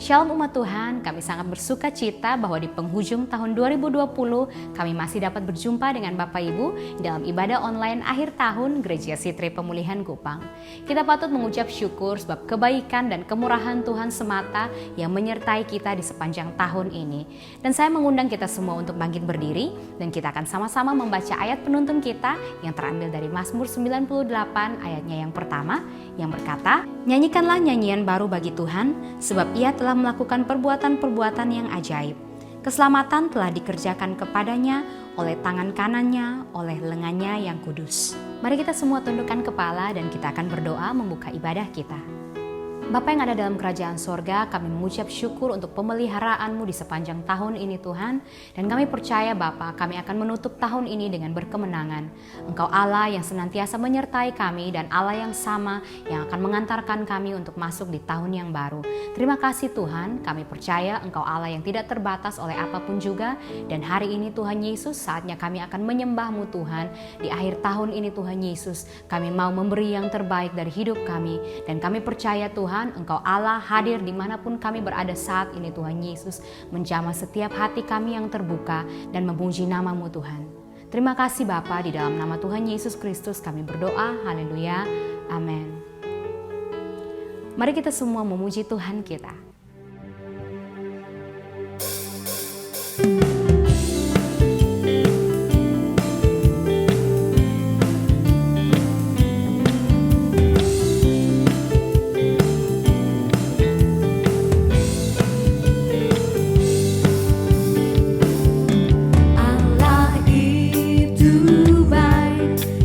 Shalom umat Tuhan, kami sangat bersuka cita bahwa di penghujung tahun 2020 kami masih dapat berjumpa dengan Bapak Ibu dalam ibadah online akhir tahun Gereja Sitri Pemulihan Kupang. Kita patut mengucap syukur sebab kebaikan dan kemurahan Tuhan semata yang menyertai kita di sepanjang tahun ini. Dan saya mengundang kita semua untuk bangkit berdiri dan kita akan sama-sama membaca ayat penuntun kita yang terambil dari Mazmur 98 ayatnya yang pertama yang berkata, "Nyanyikanlah nyanyian baru bagi Tuhan, sebab Ia telah melakukan perbuatan-perbuatan yang ajaib. Keselamatan telah dikerjakan kepadanya oleh tangan kanannya, oleh lengannya yang kudus." Mari kita semua tundukkan kepala dan kita akan berdoa membuka ibadah kita. Bapa yang ada dalam kerajaan sorga, kami mengucap syukur untuk pemeliharaan-Mu di sepanjang tahun ini Tuhan. Dan kami percaya Bapa, kami akan menutup tahun ini dengan berkemenangan. Engkau Allah yang senantiasa menyertai kami dan Allah yang sama yang akan mengantarkan kami untuk masuk di tahun yang baru. Terima kasih Tuhan, kami percaya Engkau Allah yang tidak terbatas oleh apapun juga. Dan hari ini Tuhan Yesus, saatnya kami akan menyembah-Mu Tuhan. Di akhir tahun ini Tuhan Yesus, kami mau memberi yang terbaik dari hidup kami. Dan kami percaya Tuhan, Engkau Allah hadir dimanapun kami berada saat ini Tuhan Yesus, menjamah setiap hati kami yang terbuka dan memuji nama-Mu Tuhan. Terima kasih Bapa, di dalam nama Tuhan Yesus Kristus kami berdoa, haleluya, amin. Mari kita semua memuji Tuhan kita.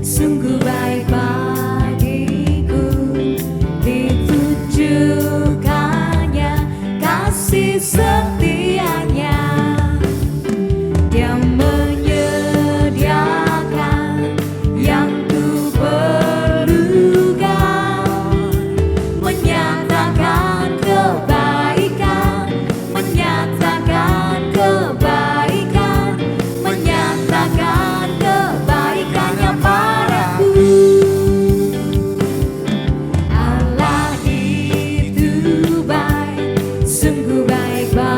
Sungguh baik.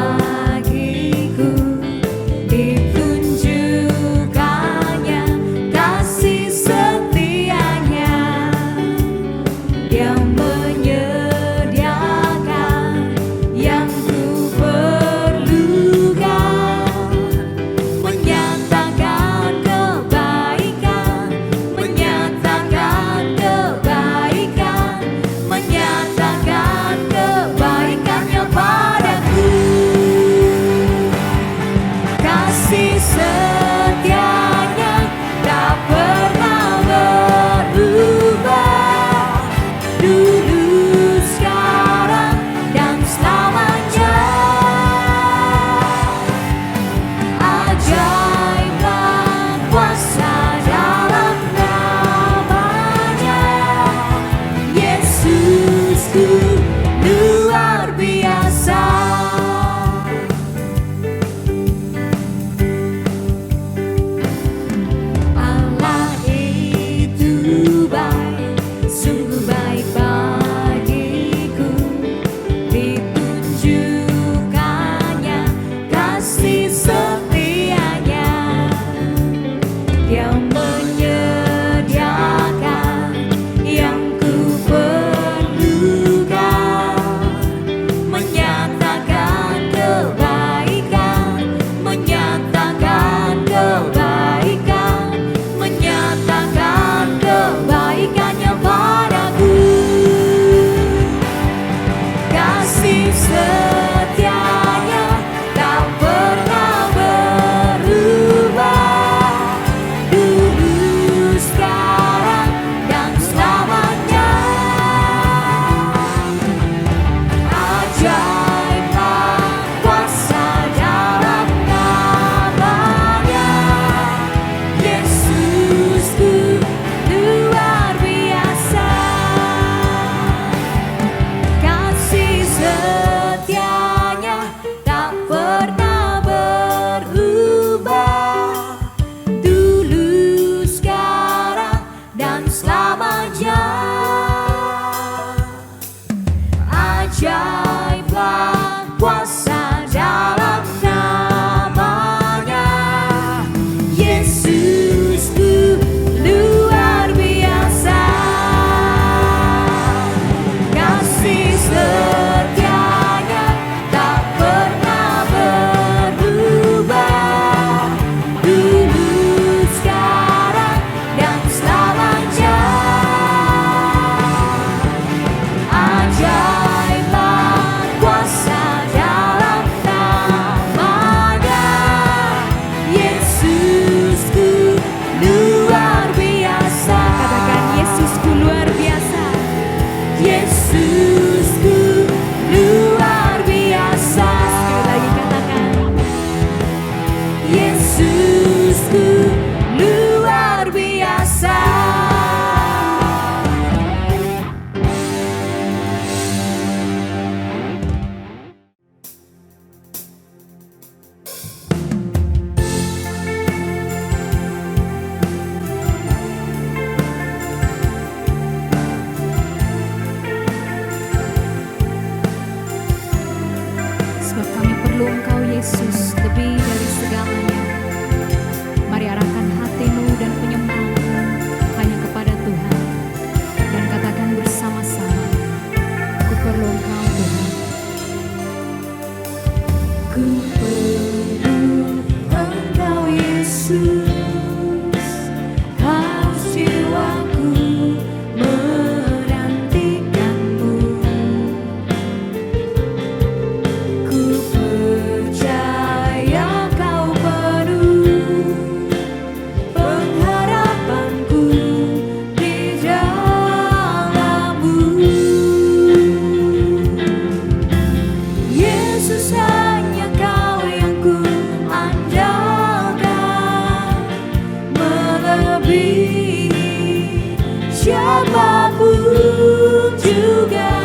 perlu Engkau Yesus lebih dari segalanya. Mari arahkan hatimu dan penyembahmu hanya kepada Tuhan dan katakan bersama-sama, ku perlu Engkau Tuhan. Ku perlu Engkau Yesus. Siapapun juga,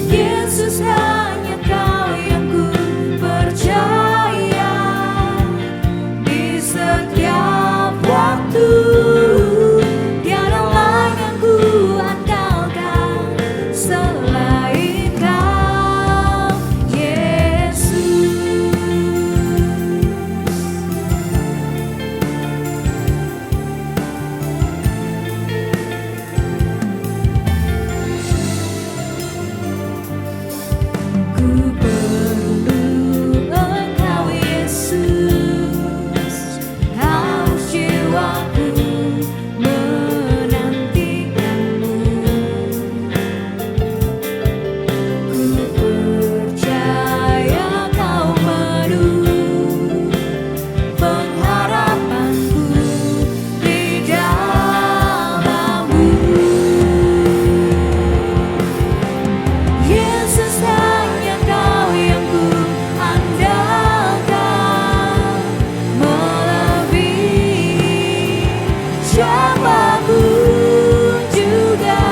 Yesus hanya Kau yang ku percaya. Di setiap waktu tiada lain yang ku andalkan selain Kau, Yesus. Siapapun juga,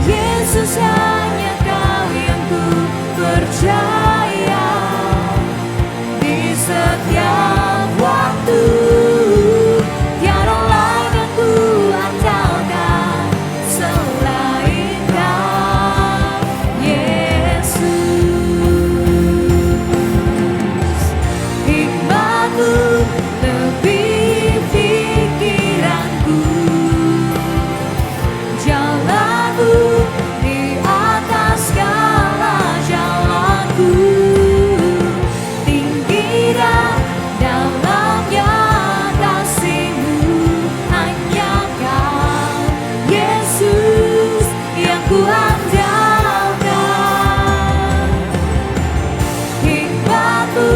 Yesus hanya Kau yang ku percaya. Di setiap waktu tiada lain yang ku andalkan selain Kau, Yesus. Hikmat-Mu lebih pikiranku, jalan-Mu di atas segala jalanku. Tinggi dan dalamnya kasih-Mu, hanya Kau, Yesus, yang ku andalkan. Hikmat-Mu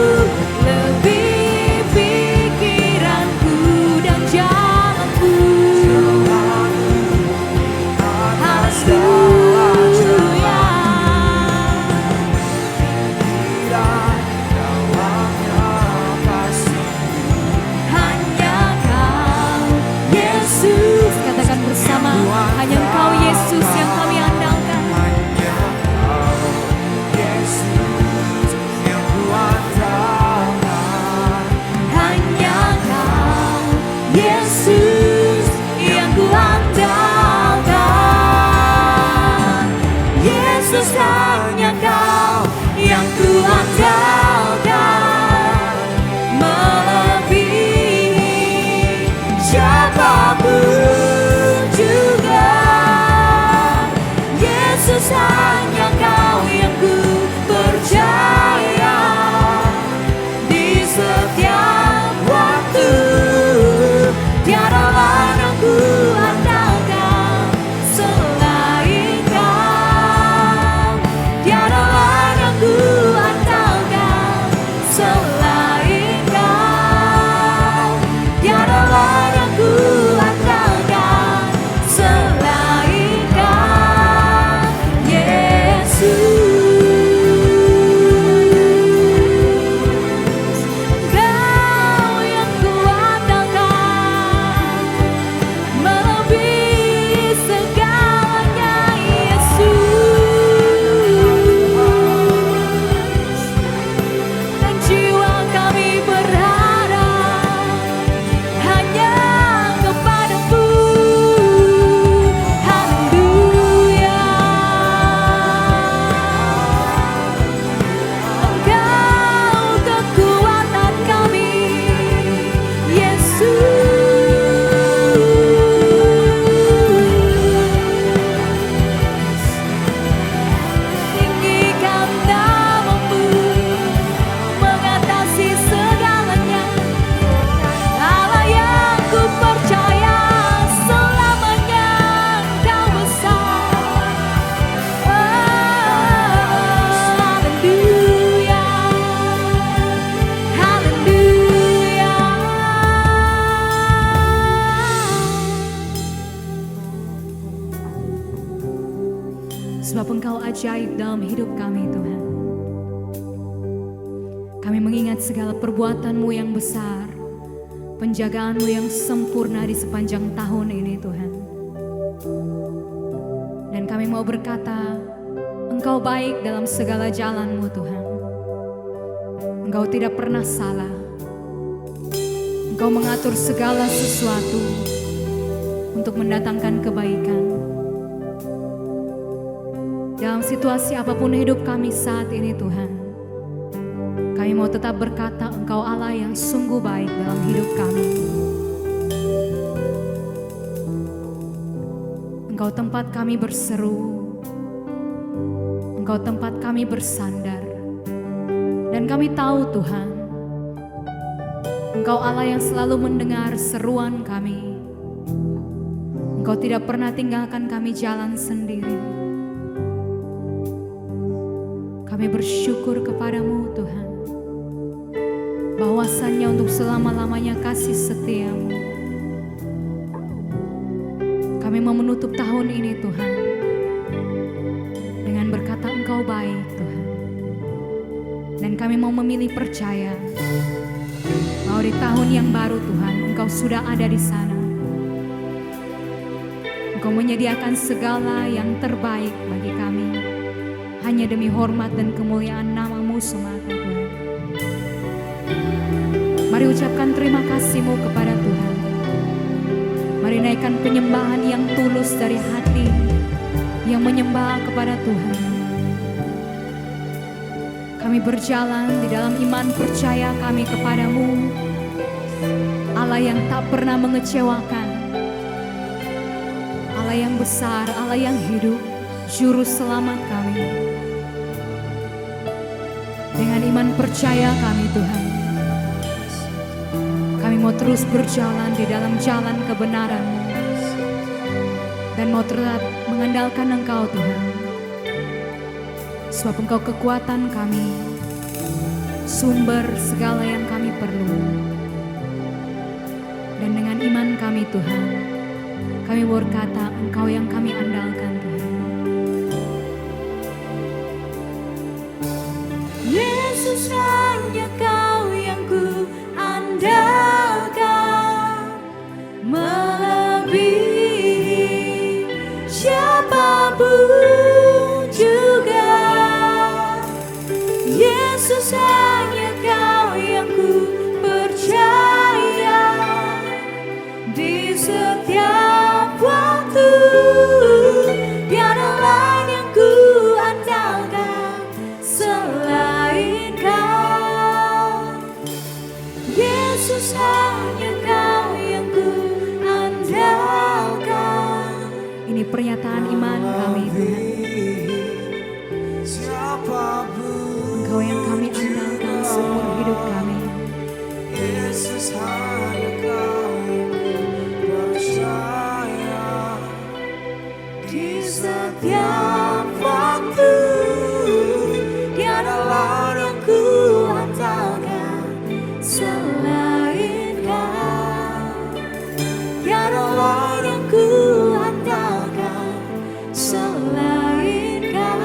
lebih pikiranku dan jalanku. Haleluya. Hanya Kau, Yesus. Katakan bersama, hanya Engkau Yesus yang kami andalkan. Hanya Kau, Yesus, yang ku andalkan. Yesus, hanya Kau yang ku andalkan, melebihi siapapun juga. Yesus, hanya Kau yang ku percaya. Di setiap waktu tiada lain yang ku andalkan selain Kau. Tiada lain yang ku andalkan selain Kau. Tiada lain yang ku andalkan selain Kau, Yesus. Sebab Engkau ajaib dalam hidup kami Tuhan. Kami mengingat segala perbuatan-Mu yang besar, penjagaan-Mu yang sempurna di sepanjang tahun ini Tuhan. Dan kami mau berkata, Engkau baik dalam segala jalan-Mu Tuhan. Engkau tidak pernah salah. Engkau mengatur segala sesuatu untuk mendatangkan kebaikan. Dalam situasi apapun hidup kami saat ini Tuhan, kami mau tetap berkata Engkau Allah yang sungguh baik dalam hidup kami. Engkau tempat kami berseru, Engkau tempat kami bersandar. Dan kami tahu Tuhan, Engkau Allah yang selalu mendengar seruan kami. Engkau tidak pernah tinggalkan kami jalan sendiri. Kami bersyukur kepadamu Tuhan, bahwasannya untuk selama-lamanya kasih setia-Mu. Kami mau menutup tahun ini Tuhan dengan berkata Engkau baik Tuhan. Dan kami mau memilih percaya bahwa di tahun yang baru Tuhan Engkau sudah ada di sana. Engkau menyediakan segala yang terbaik bagi kami, hanya demi hormat dan kemuliaan nama-Mu semata Tuhan. Mari ucapkan terima kasih-Mu kepada Tuhan. Mari naikkan penyembahan yang tulus dari hati yang menyembah kepada Tuhan. Kami berjalan di dalam iman percaya kami kepada-Mu, Allah yang tak pernah mengecewakan, Allah yang besar, Allah yang hidup, Juru Selamat kami. Dengan iman percaya kami Tuhan, kami mau terus berjalan di dalam jalan kebenaran-Mu dan mau tetap mengandalkan Engkau Tuhan. Sebab Engkau kekuatan kami, sumber segala yang kami perlu. Dan dengan iman kami Tuhan, kami berkata Engkau yang kami andalkan Tuhan. Yesus, hanya Kau yang ku andalkan, melebihi siapapun juga. Yesus, hanya Kau yang ku percaya di setiap waktu. Tiada lain yang ku andalkan selain Kau. Yesus, hanya Kau yang ku andalkan. Ini pernyataan iman kami Tuhan. Engkau yang kami andalkan seumur hidup kami. Yesus, hanya Kau yang percaya di setiap waktu. Tiada lain yang ku andalkan selain Kau. Tiada lain yang ku andalkan selain Kau.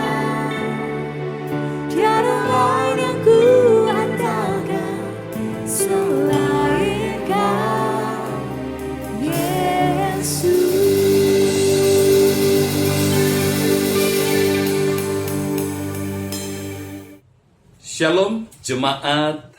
Tiada lain yang ku andalkan selain Kau, Yesus. Shalom jemaat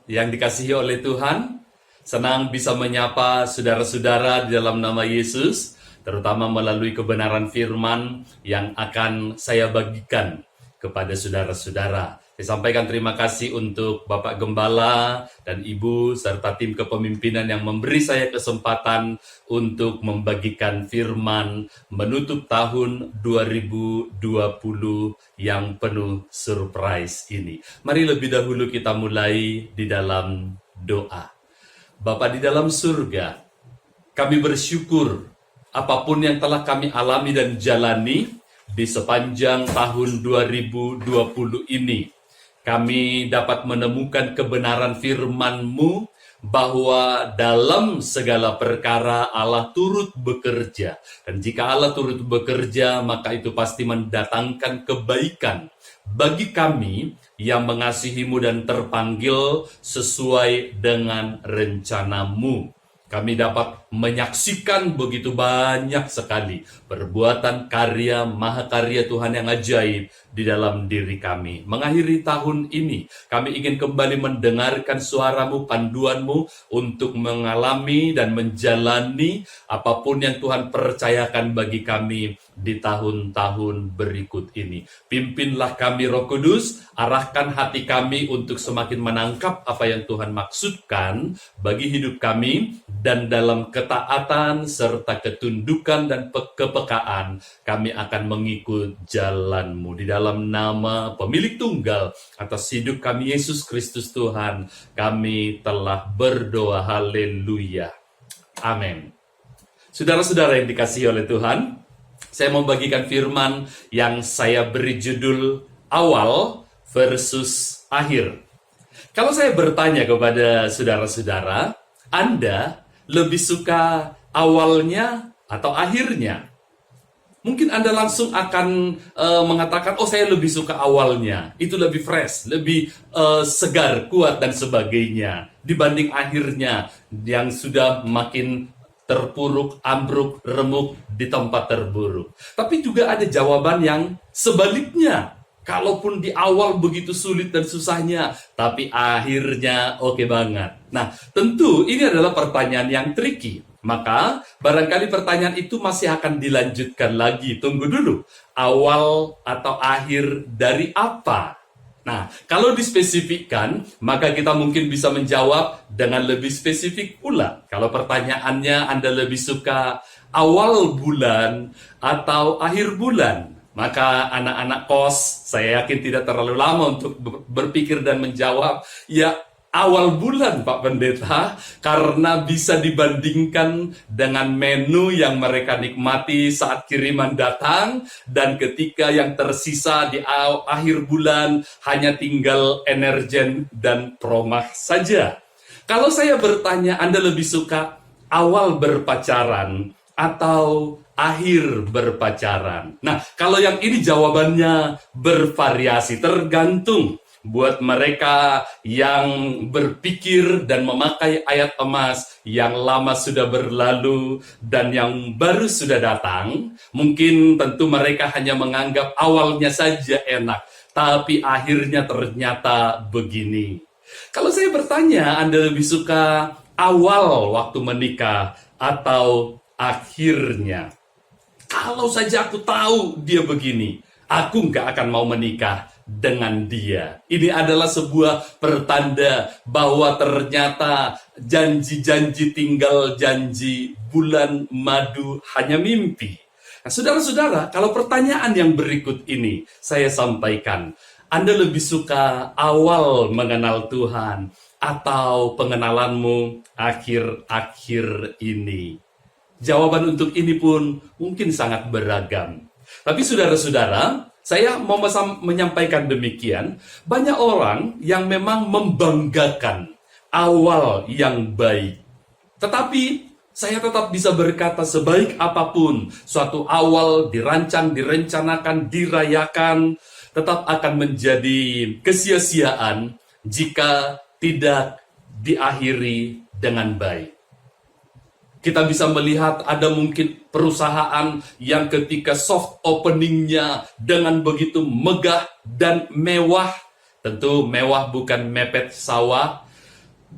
yang dikasihi oleh Tuhan. Senang bisa menyapa saudara-saudara di dalam nama Yesus, terutama melalui kebenaran firman yang akan saya bagikan kepada saudara-saudara. Saya sampaikan terima kasih untuk Bapak Gembala dan Ibu serta tim kepemimpinan yang memberi saya kesempatan untuk membagikan firman menutup tahun 2020 yang penuh surprise ini. Mari lebih dahulu kita mulai di dalam doa. Bapa di dalam surga, kami bersyukur apapun yang telah kami alami dan jalani di sepanjang tahun 2020 ini. Kami dapat menemukan kebenaran firman-Mu bahwa dalam segala perkara Allah turut bekerja. Dan jika Allah turut bekerja, maka itu pasti mendatangkan kebaikan bagi kami yang mengasihimu dan terpanggil sesuai dengan rencanamu. Kami dapat menyaksikan begitu banyak sekali perbuatan karya mahakarya Tuhan yang ajaib di dalam diri kami. Mengakhiri tahun ini, kami ingin kembali mendengarkan suaramu, panduanmu untuk mengalami dan menjalani apapun yang Tuhan percayakan bagi kami di tahun-tahun berikut ini. Pimpinlah kami Roh Kudus, arahkan hati kami untuk semakin menangkap apa yang Tuhan maksudkan bagi hidup kami, dan dalam ketaatan serta ketundukan dan kepekaan kami akan mengikut jalan-Mu. Di dalam nama pemilik tunggal atas hidup kami Yesus Kristus Tuhan, kami telah berdoa. Haleluya. Amin. Saudara-saudara yang dikasihi oleh Tuhan, saya mau bagikan firman yang saya beri judul awal versus akhir. Kalau saya bertanya kepada saudara-saudara, Anda lebih suka awalnya atau akhirnya? Mungkin Anda langsung akan mengatakan, oh saya lebih suka awalnya, itu lebih fresh, lebih segar, kuat dan sebagainya, dibanding akhirnya yang sudah makin terpuruk, ambruk, remuk di tempat terburuk. Tapi juga ada jawaban yang sebaliknya. Kalaupun di awal begitu sulit dan susahnya, tapi akhirnya oke banget. Nah, tentu ini adalah pertanyaan yang tricky. Maka, barangkali pertanyaan itu masih akan dilanjutkan lagi. Tunggu dulu, awal atau akhir dari apa? Nah, kalau dispesifikkan, maka kita mungkin bisa menjawab dengan lebih spesifik pula. Kalau pertanyaannya Anda lebih suka awal bulan atau akhir bulan, maka anak-anak kos, saya yakin tidak terlalu lama untuk berpikir dan menjawab, ya awal bulan Pak Pendeta, karena bisa dibandingkan dengan menu yang mereka nikmati saat kiriman datang, dan ketika yang tersisa di akhir bulan hanya tinggal energen dan promah saja. Kalau saya bertanya, Anda lebih suka awal berpacaran atau akhir berpacaran? Nah, kalau yang ini jawabannya bervariasi, tergantung. Buat mereka yang berpikir dan memakai ayat emas yang lama sudah berlalu dan yang baru sudah datang, mungkin tentu mereka hanya menganggap awalnya saja enak, tapi akhirnya ternyata begini. Kalau saya bertanya, Anda lebih suka awal waktu menikah atau akhirnya? Kalau saja aku tahu dia begini, aku nggak akan mau menikah dengan dia. Ini adalah sebuah pertanda bahwa ternyata janji-janji tinggal janji, bulan madu hanya mimpi. Nah, saudara-saudara, kalau pertanyaan yang berikut ini saya sampaikan, Anda lebih suka awal mengenal Tuhan atau pengenalanmu akhir-akhir ini? Jawaban untuk ini pun mungkin sangat beragam. Tapi saudara-saudara, saya mau menyampaikan demikian, banyak orang yang memang membanggakan awal yang baik. Tetapi saya tetap bisa berkata, sebaik apapun suatu awal dirancang, direncanakan, dirayakan, tetap akan menjadi kesia-siaan jika tidak diakhiri dengan baik. Kita bisa melihat ada mungkin perusahaan yang ketika soft openingnya dengan begitu megah dan mewah, tentu mewah bukan mepet sawah,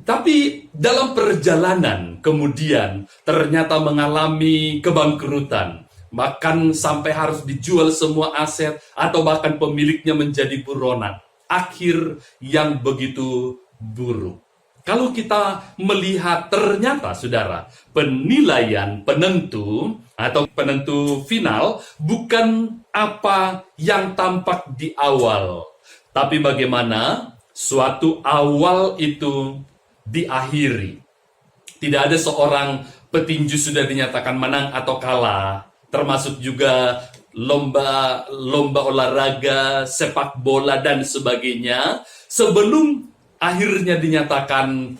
tapi dalam perjalanan kemudian ternyata mengalami kebangkrutan, bahkan sampai harus dijual semua aset atau bahkan pemiliknya menjadi buronan. Akhir yang begitu buruk. Kalau kita melihat ternyata, saudara, penilaian penentu atau penentu final bukan apa yang tampak di awal, tapi bagaimana suatu awal itu diakhiri. Tidak ada seorang petinju sudah dinyatakan menang atau kalah, termasuk juga lomba olahraga, sepak bola dan sebagainya, sebelum akhirnya dinyatakan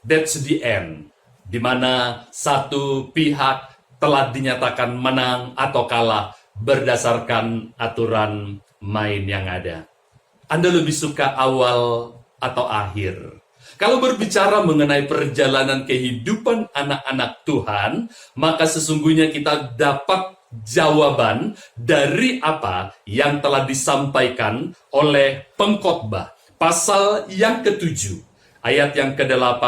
That's the end. Di mana satu pihak telah dinyatakan menang atau kalah berdasarkan aturan main yang ada. Anda lebih suka awal atau akhir? Kalau berbicara mengenai perjalanan kehidupan anak-anak Tuhan, maka sesungguhnya kita dapat jawaban dari apa yang telah disampaikan oleh pengkhotbah. Pasal yang ke-7, ayat yang ke-8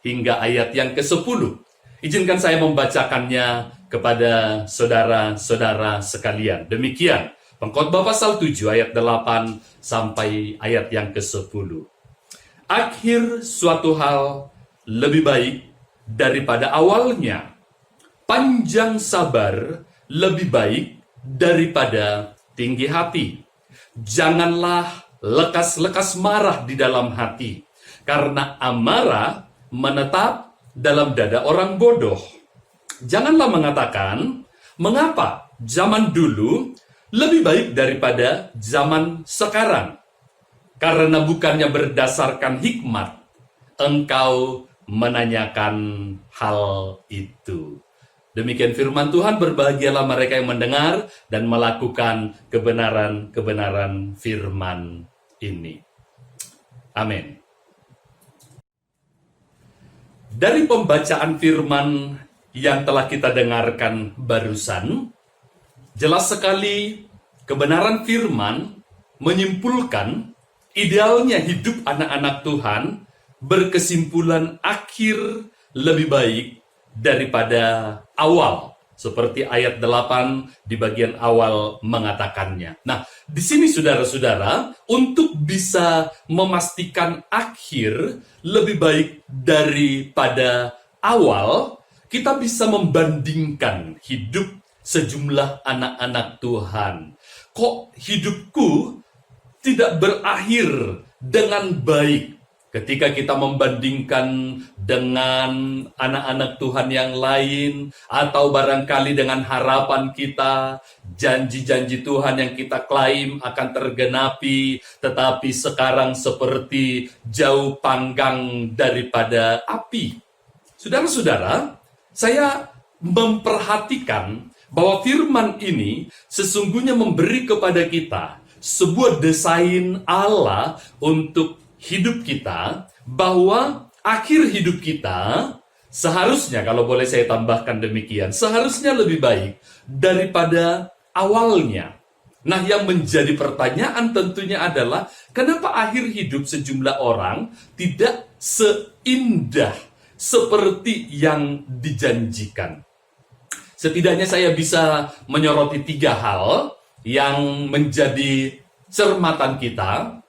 hingga ayat yang ke-10. Izinkan saya membacakannya kepada saudara-saudara sekalian. Demikian, pengkhotbah pasal 7 ayat 8 sampai ayat yang ke-10. Akhir suatu hal lebih baik daripada awalnya. Panjang sabar lebih baik daripada tinggi hati. Janganlah lekas-lekas marah di dalam hati, karena amarah menetap dalam dada orang bodoh. Janganlah mengatakan, mengapa zaman dulu lebih baik daripada zaman sekarang? Karena bukannya berdasarkan hikmat, engkau menanyakan hal itu. Demikian firman Tuhan, berbahagialah mereka yang mendengar dan melakukan kebenaran-kebenaran firman ini. Amin. Dari pembacaan firman yang telah kita dengarkan barusan, jelas sekali kebenaran firman menyimpulkan idealnya hidup anak-anak Tuhan berkesimpulan akhir lebih baik daripada awal. Seperti ayat 8 di bagian awal mengatakannya. Nah, di sini saudara-saudara, untuk bisa memastikan akhir lebih baik daripada awal, kita bisa membandingkan hidup sejumlah anak-anak Tuhan. Kok hidupku tidak berakhir dengan baik? Ketika kita membandingkan dengan anak-anak Tuhan yang lain, atau barangkali dengan harapan kita, janji-janji Tuhan yang kita klaim akan tergenapi, tetapi sekarang seperti jauh panggang daripada api. Saudara-saudara, saya memperhatikan bahwa firman ini sesungguhnya memberi kepada kita sebuah desain Allah untuk hidup kita, bahwa akhir hidup kita seharusnya, kalau boleh saya tambahkan demikian, seharusnya lebih baik daripada awalnya. Nah, yang menjadi pertanyaan tentunya adalah, kenapa akhir hidup sejumlah orang tidak seindah seperti yang dijanjikan? Setidaknya saya bisa menyoroti 3 hal yang menjadi cermatan kita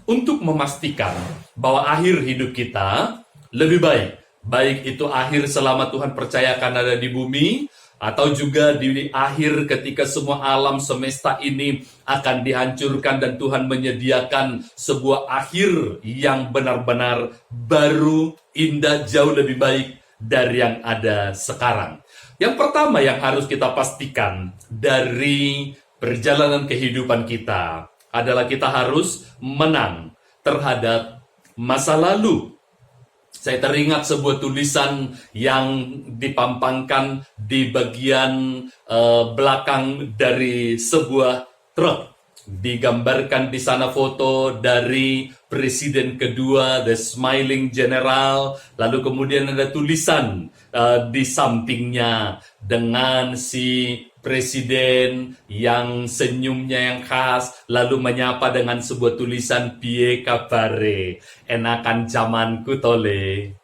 untuk memastikan bahwa akhir hidup kita lebih baik. Baik itu akhir selama Tuhan percayakan ada di bumi, atau juga di akhir ketika semua alam semesta ini akan dihancurkan dan Tuhan menyediakan sebuah akhir yang benar-benar baru, indah, jauh lebih baik dari yang ada sekarang. Yang pertama yang harus kita pastikan dari perjalanan kehidupan kita adalah kita harus menang terhadap masa lalu. Saya teringat sebuah tulisan yang dipampangkan di bagian belakang dari sebuah truk. Digambarkan di sana foto dari presiden kedua, the smiling general, lalu kemudian ada tulisan di sampingnya dengan si presiden yang senyumnya yang khas, lalu menyapa dengan sebuah tulisan piye kabare, enakan zamanku tole.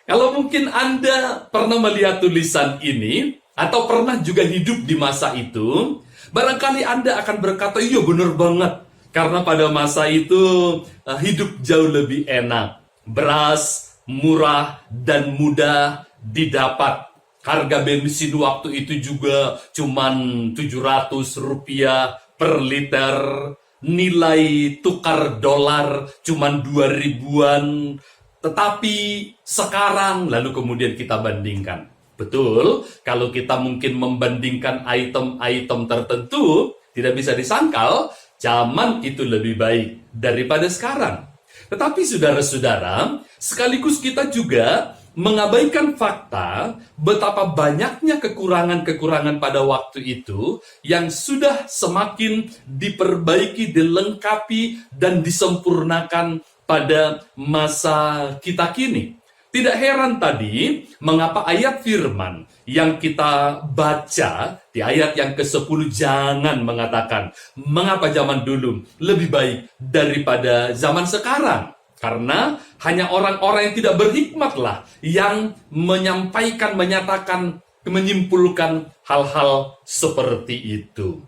Kalau mungkin Anda pernah melihat tulisan ini atau pernah juga hidup di masa itu, barangkali Anda akan berkata, iya benar banget, karena pada masa itu hidup jauh lebih enak, beras murah dan mudah didapat. Harga bensin waktu itu juga cuman Rp700 per liter. Nilai tukar dolar cuman 2.000-an. Tetapi sekarang, lalu kemudian kita bandingkan. Betul, kalau kita mungkin membandingkan item-item tertentu, tidak bisa disangkal, zaman itu lebih baik daripada sekarang. Tetapi saudara-saudara, sekaligus kita juga mengabaikan fakta betapa banyaknya kekurangan-kekurangan pada waktu itu yang sudah semakin diperbaiki, dilengkapi, dan disempurnakan pada masa kita kini. Tidak heran tadi mengapa ayat firman yang kita baca di ayat yang ke-10 jangan mengatakan mengapa zaman dulu lebih baik daripada zaman sekarang. Karena hanya orang-orang yang tidak berhikmatlah yang menyampaikan, menyatakan, menyimpulkan hal-hal seperti itu.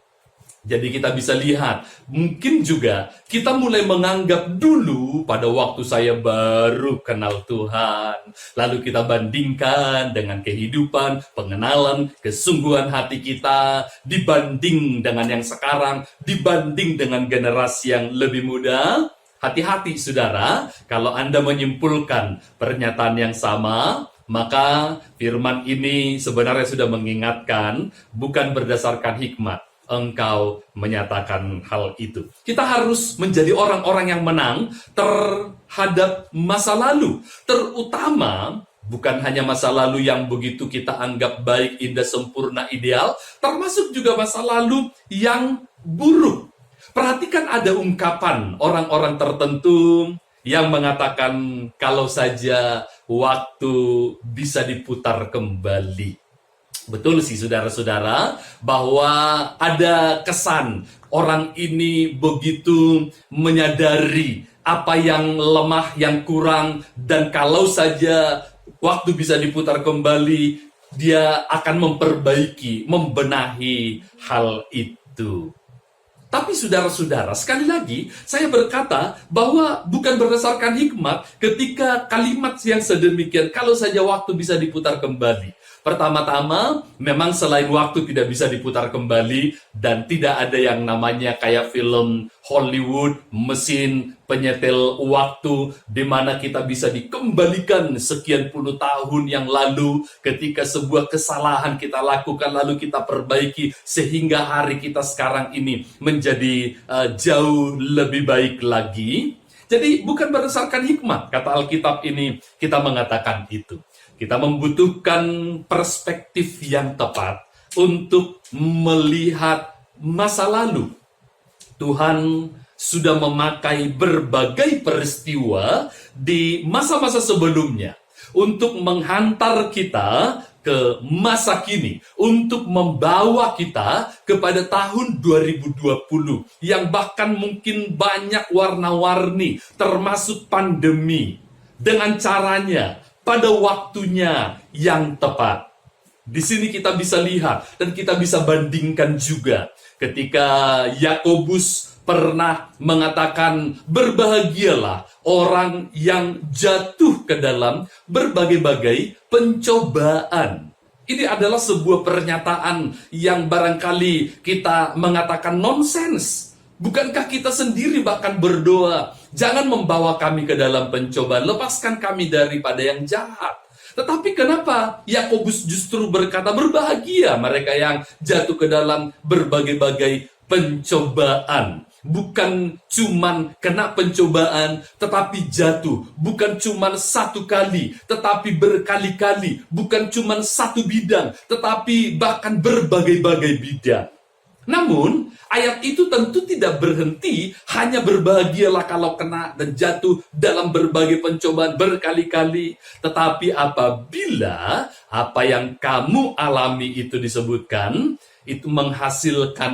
Jadi kita bisa lihat, mungkin juga kita mulai menganggap dulu pada waktu saya baru kenal Tuhan. Lalu kita bandingkan dengan kehidupan, pengenalan, kesungguhan hati kita, dibanding dengan yang sekarang, dibanding dengan generasi yang lebih muda. Hati-hati saudara, kalau Anda menyimpulkan pernyataan yang sama, maka firman ini sebenarnya sudah mengingatkan, bukan berdasarkan hikmat engkau menyatakan hal itu. Kita harus menjadi orang-orang yang menang terhadap masa lalu, terutama bukan hanya masa lalu yang begitu kita anggap baik, indah, sempurna, ideal, termasuk juga masa lalu yang buruk. Perhatikan ada ungkapan orang-orang tertentu yang mengatakan kalau saja waktu bisa diputar kembali. Betul sih saudara-saudara, bahwa ada kesan orang ini begitu menyadari apa yang lemah, yang kurang, dan kalau saja waktu bisa diputar kembali, dia akan memperbaiki, membenahi hal itu. Tapi saudara-saudara, sekali lagi saya berkata bahwa bukan berdasarkan hikmat ketika kalimat yang sedemikian, kalau saja waktu bisa diputar kembali. Pertama-tama, memang selain waktu tidak bisa diputar kembali dan tidak ada yang namanya kayak film Hollywood, mesin penyetel waktu di mana kita bisa dikembalikan sekian puluh tahun yang lalu ketika sebuah kesalahan kita lakukan lalu kita perbaiki sehingga hari kita sekarang ini menjadi jauh lebih baik lagi. Jadi bukan berdasarkan hikmat, kata Alkitab ini kita mengatakan itu. Kita membutuhkan perspektif yang tepat untuk melihat masa lalu. Tuhan sudah memakai berbagai peristiwa di masa-masa sebelumnya untuk menghantar kita ke masa kini, untuk membawa kita kepada tahun 2020 yang bahkan mungkin banyak warna-warni, termasuk pandemi, dengan caranya pada waktunya yang tepat. Di sini kita bisa lihat dan kita bisa bandingkan juga ketika Yakobus pernah mengatakan berbahagialah orang yang jatuh ke dalam berbagai-bagai pencobaan. Ini adalah sebuah pernyataan yang barangkali kita mengatakan nonsens. Bukankah kita sendiri bahkan berdoa, jangan membawa kami ke dalam pencobaan, lepaskan kami daripada yang jahat. Tetapi kenapa Yakobus justru berkata berbahagia mereka yang jatuh ke dalam berbagai-bagai pencobaan. Bukan cuman kena pencobaan, tetapi jatuh. Bukan cuman satu kali, tetapi berkali-kali. Bukan cuman satu bidang, tetapi bahkan berbagai-bagai bidang. Namun, ayat itu tentu tidak berhenti hanya berbahagialah kalau kena dan jatuh dalam berbagai pencobaan berkali-kali. Tetapi apabila apa yang kamu alami itu disebutkan, itu menghasilkan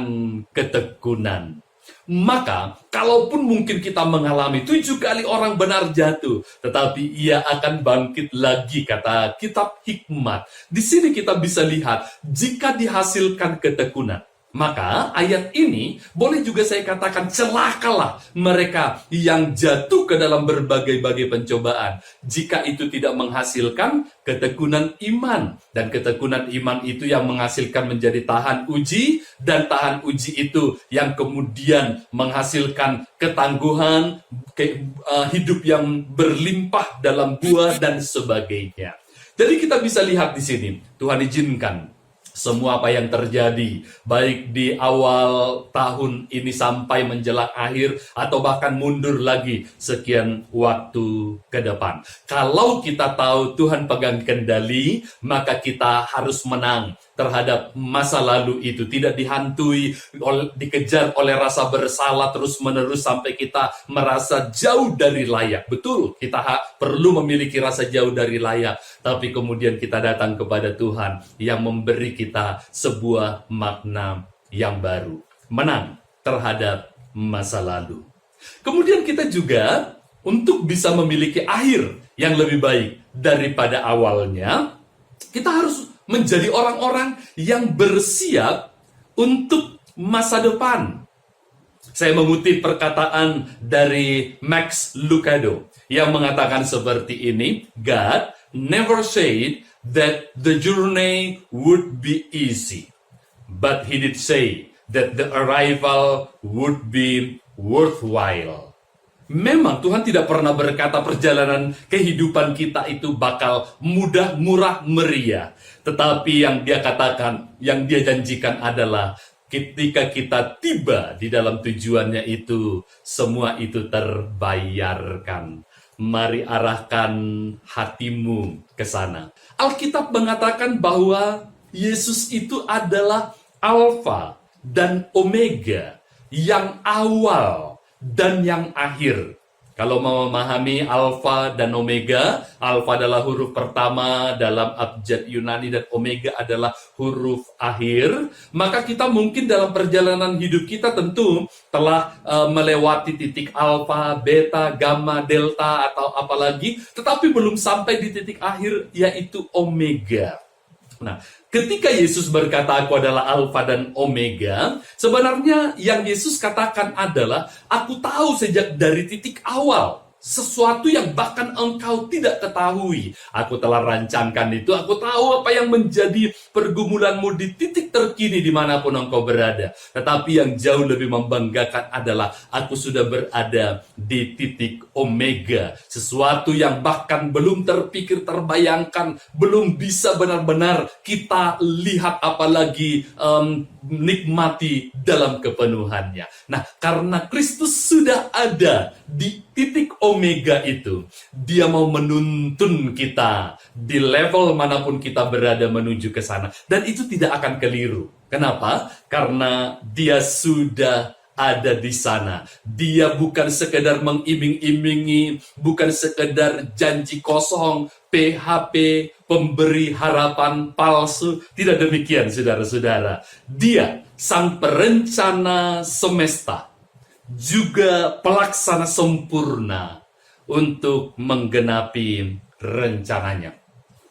ketekunan. Maka, kalaupun mungkin kita mengalami 7 kali orang benar jatuh, tetapi ia akan bangkit lagi, kata kitab hikmat. Di sini kita bisa lihat, jika dihasilkan ketekunan, maka ayat ini boleh juga saya katakan celakalah mereka yang jatuh ke dalam berbagai-bagai pencobaan jika itu tidak menghasilkan ketekunan iman. Dan ketekunan iman itu yang menghasilkan menjadi tahan uji, dan tahan uji itu yang kemudian menghasilkan ketangguhan, hidup yang berlimpah dalam buah dan sebagainya. Jadi kita bisa lihat di sini, Tuhan izinkan semua apa yang terjadi, baik di awal tahun ini sampai menjelang akhir, atau bahkan mundur lagi sekian waktu ke depan. Kalau kita tahu Tuhan pegang kendali, maka kita harus menang terhadap masa lalu itu. Tidak dihantui, dikejar oleh rasa bersalah terus-menerus sampai kita merasa jauh dari layak. Betul, kita perlu memiliki rasa jauh dari layak, tapi kemudian kita datang kepada Tuhan yang memberi kita sebuah makna yang baru. Menang terhadap masa lalu. Kemudian kita juga untuk bisa memiliki akhir yang lebih baik daripada awalnya, kita harus menjadi orang-orang yang bersiap untuk masa depan. Saya mengutip perkataan dari Max Lucado yang mengatakan seperti ini, God never said that the journey would be easy, but he did say that the arrival would be worthwhile. Memang Tuhan tidak pernah berkata perjalanan kehidupan kita itu bakal mudah, murah, meriah. Tetapi yang dia katakan, yang dia janjikan adalah ketika kita tiba di dalam tujuannya itu, semua itu terbayarkan. Mari arahkan hatimu ke sana. Alkitab mengatakan bahwa Yesus itu adalah Alfa dan Omega, yang awal dan yang akhir. Kalau mau memahami Alfa dan Omega, Alfa adalah huruf pertama dalam abjad Yunani dan Omega adalah huruf akhir, maka kita mungkin dalam perjalanan hidup kita tentu telah melewati titik Alfa, Beta, Gamma, Delta, atau apalagi, tetapi belum sampai di titik akhir, yaitu Omega. Nah, ketika Yesus berkata, aku adalah Alfa dan Omega, sebenarnya yang Yesus katakan adalah, aku tahu sejak dari titik awal, sesuatu yang bahkan engkau tidak ketahui. Aku telah rancangkan itu, aku tahu apa yang menjadi pergumulanmu di titik terkini dimanapun engkau berada. Tetapi yang jauh lebih membanggakan adalah, aku sudah berada di titik Omega. Sesuatu yang bahkan belum terpikir, terbayangkan, belum bisa benar-benar kita lihat apalagi nikmati dalam kepenuhannya. Nah, karena Kristus sudah ada di titik Omega itu, dia mau menuntun kita di level manapun kita berada menuju ke sana. Dan itu tidak akan keliru. Kenapa? Karena dia sudah ada di sana. Dia bukan sekedar mengiming-imingi, bukan sekedar janji kosong, PHP, pemberi harapan palsu. Tidak demikian, saudara-saudara. Dia, sang perencana semesta, juga pelaksana sempurna untuk menggenapi rencananya.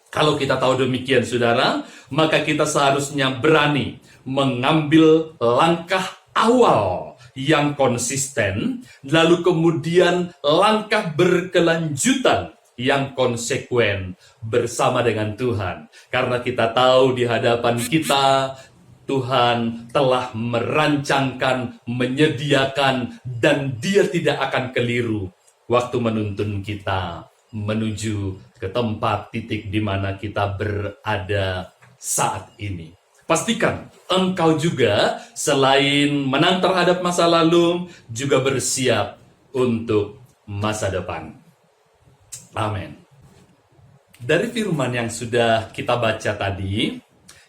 Kalau kita tahu demikian, saudara, maka kita seharusnya berani mengambil langkah awal yang konsisten, lalu kemudian langkah berkelanjutan yang konsekuen bersama dengan Tuhan. Karena kita tahu di hadapan kita, Tuhan telah merancangkan, menyediakan, dan dia tidak akan keliru waktu menuntun kita menuju ke tempat titik di mana kita berada saat ini. Pastikan engkau juga selain menang terhadap masa lalu, juga bersiap untuk masa depan. Amin. Dari firman yang sudah kita baca tadi,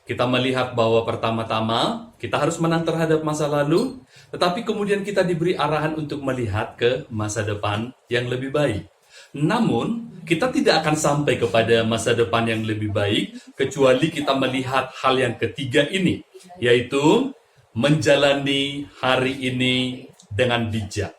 kita melihat bahwa pertama-tama kita harus menang terhadap masa lalu, tetapi kemudian kita diberi arahan untuk melihat ke masa depan yang lebih baik. Namun, kita tidak akan sampai kepada masa depan yang lebih baik kecuali kita melihat hal yang ketiga ini, yaitu menjalani hari ini dengan bijak.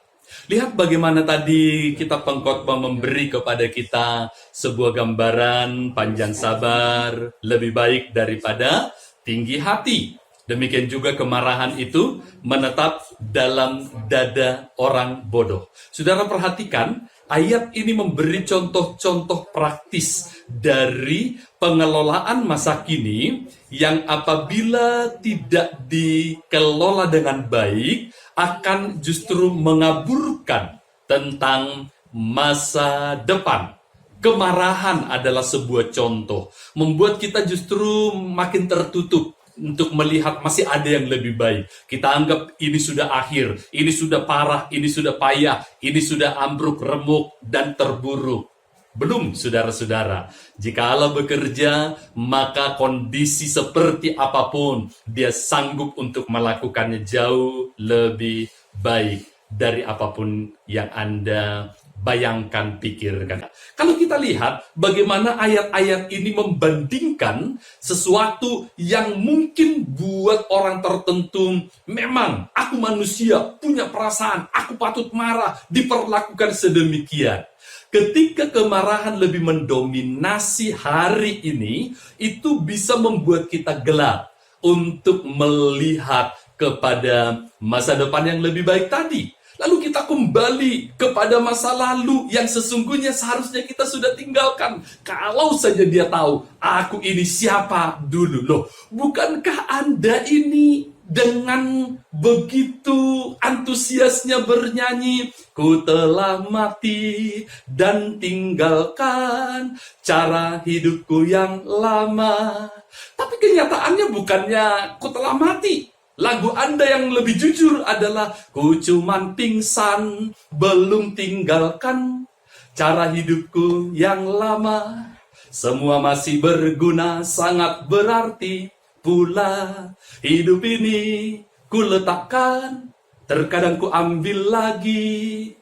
Lihat bagaimana tadi kitab Pengkhotbah memberi kepada kita sebuah gambaran panjang sabar lebih baik daripada tinggi hati. Demikian juga kemarahan itu menetap dalam dada orang bodoh. Saudara perhatikan, ayat ini memberi contoh-contoh praktis dari pengelolaan masa kini yang apabila tidak dikelola dengan baik akan justru mengaburkan tentang masa depan. Kemarahan adalah sebuah contoh, membuat kita justru makin tertutup, untuk melihat masih ada yang lebih baik. Kita anggap ini sudah akhir, ini sudah parah, ini sudah payah, ini sudah ambruk, remuk, dan terburuk. Belum, saudara-saudara. Jika Allah bekerja, maka kondisi seperti apapun, Dia sanggup untuk melakukannya jauh lebih baik dari apapun yang Anda bayangkan, pikirkan. Kalau kita lihat bagaimana ayat-ayat ini membandingkan sesuatu yang mungkin buat orang tertentu, memang aku manusia, punya perasaan, aku patut marah, diperlakukan sedemikian. Ketika kemarahan lebih mendominasi hari ini, itu bisa membuat kita gelap untuk melihat kepada masa depan yang lebih baik tadi. Lalu kita kembali kepada masa lalu yang sesungguhnya seharusnya kita sudah tinggalkan. Kalau saja dia tahu, aku ini siapa dulu. Loh, bukankah Anda ini dengan begitu antusiasnya bernyanyi, ku telah mati dan tinggalkan cara hidupku yang lama. Tapi kenyataannya bukannya ku telah mati. Lagu Anda yang lebih jujur adalah ku cuman pingsan, belum tinggalkan cara hidupku yang lama. Semua masih berguna, sangat berarti pula. Hidup ini ku letakkan, terkadang ku ambil lagi.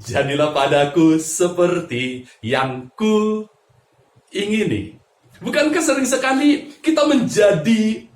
Jadilah padaku seperti yang ku ingini. Bukankah sering sekali kita menjadi